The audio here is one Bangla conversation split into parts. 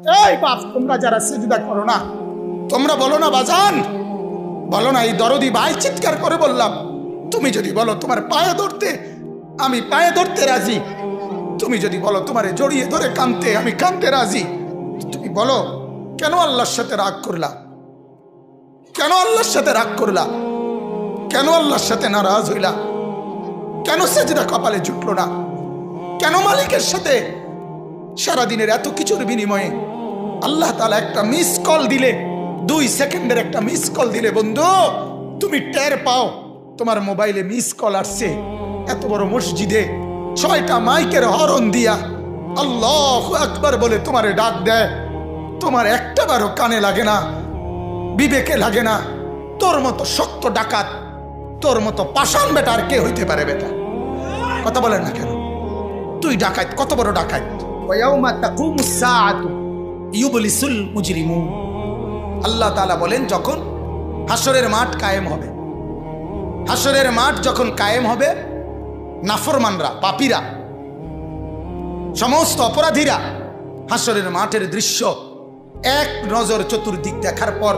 এই বাপ, তোমরা যারা সিজদা করো না, তোমরা বলো না বাজান, বলো না। এই দরদি ভাই চিৎকার করে বললাম, তুমি যদি বলো তোমার পায়ে ধরতে, আমি পায়ে ধরতে রাজি। তুমি যদি বলো তোমারে জড়িয়ে ধরে কাঁদতে, আমি কাঁদতে রাজি। তুমি বলো কেন আল্লাহর সাথে রাগ করলা? কেন আল্লাহর সাথে রাগ করলা? কেন আল্লাহর সাথে নারাজ হইলা? কেন সেজদা কপালে জুটলো না? কেন মালিকের সাথে সারাদিনের এত কিছুর বিনিময়ে আল্লাহ তাআলা একটা মিস কল দিলে, 2 সেকেন্ডের একটা মিস কল দিলে বন্ধু, তুমি টের পাও তোমার মোবাইলে মিস কল আসছে। এত বড় মসজিদে 6টা মাইকের হরন দিয়া আল্লাহু আকবার বলে তোমারে ডাক দেয়, তোমার একটা বারও কানে লাগে না, বিবেকে লাগে না। তোর মতো শক্ত ডাকাত, তোর মতো পাষাণ বেটা আর কে হইতে পারে? বেটা কথা বলেন না কেন? তুই ডাকাত, কত বড় ডাকাত। ওয়ায়াউমা তাকুমুস সাআতু ইউবলিসুল মুজরিমুন। আল্লাহ তাআলা বলেন, যখন হাসরের মাঠ কায়েম হবে, হাসরের মাঠ যখন কায়েম হবে, নাফরমানরা, পাপীরা, সমস্ত অপরাধীরা হাসরের মাঠের দৃশ্য এক নজর চতুর্দিক দেখার পর,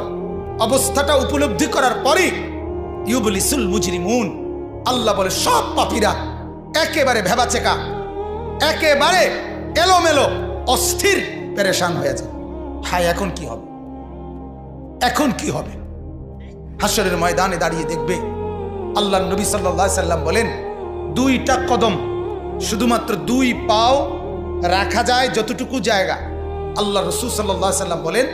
অবস্থাটা উপলব্ধি করার পরে, ইউবলিসুল মুজরিমুন, আল্লাহ বলে সব পাপীরা একেবারে ভেবাচেকা, একেবারে এলোমেলো, অস্থির, পেরেশান হয়ে যায়। হায়, এখন কি হবে? এখন কি হবে? হাসরের ময়দানে দাঁড়িয়ে দেখবে, আল্লাহ নবী সাল্লাল্লাহু আলাইহি সাল্লাম বলেন, 2টা কদম, শুধুমাত্র 2 পাও রাখা যায় যতটুকু জায়গা। আল্লাহ রাসূল সাল্লাল্লাহু আলাইহি সাল্লাম বলেন,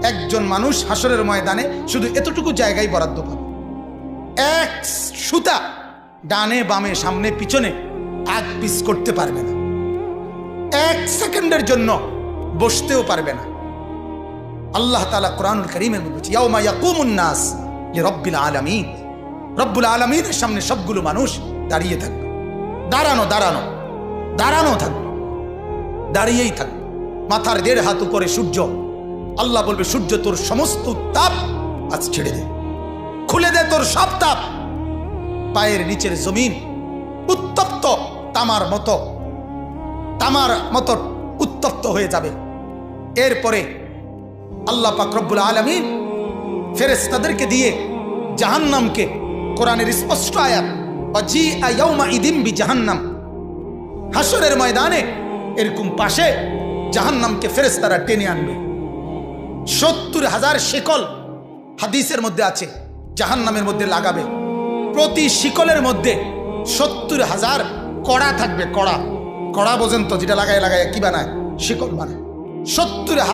একজন মানুষ হাসরের ময়দানে শুধু এতটুকু জায়গায় বরাদ্দ পাবে। এক সুতা ডানে বামে সামনে পিছনে আগ পিছ করতে পারবে না, 1 সেকেন্ডের জন্য বসতেও পারবে না। আল্লাহ তাআলা কোরআনুল কারীমের মধ্যে বলছে, ইয়াউমা ইয়াকুমুন নাস লিরাব্বিল আলামিন। রব্বুল আলামিনের সামনে সবগুলো মানুষ দাঁড়িয়ে থাকবে, দাঁড়ানো দাঁড়ানো দাঁড়ানো থাকবে, দাঁড়িয়েই থাকবে। মাথার 1.5 হাত উপরে সূর্য। আল্লাহ বলবে, সূর্য তোর সমস্ত তাপ আজ ছেড়ে দে, খুলে দে তোর সব তাপ। পায়ের নিচের জমিন উত্তপ্ত তামার মতো উত্তপ্ত হয়ে যাবে। এরপরে আল্লাহ পাক রব্বুল আলামিন ফেরেশতাদেরকে দিয়ে জাহান্নামকে, কোরআনের স্পষ্ট আয়াত, ওয়াজিআ ইয়াউমাইযিন বিজাহান্নাম, হাসরের ময়দানে এরকম পাশে জাহান্নামকে ফেরেশতারা টেনে আনবে। 70,000 শিকল হাদিসের মধ্যে আছে জাহান্নামের মধ্যে লাগাবে। প্রতি শিকলের মধ্যে 70,000 কড়া থাকবে। কড়া, কড়া বোঝেন তো, যেটা লাগায় লাগায় কি বানায়? শিকল বানায়। 70,000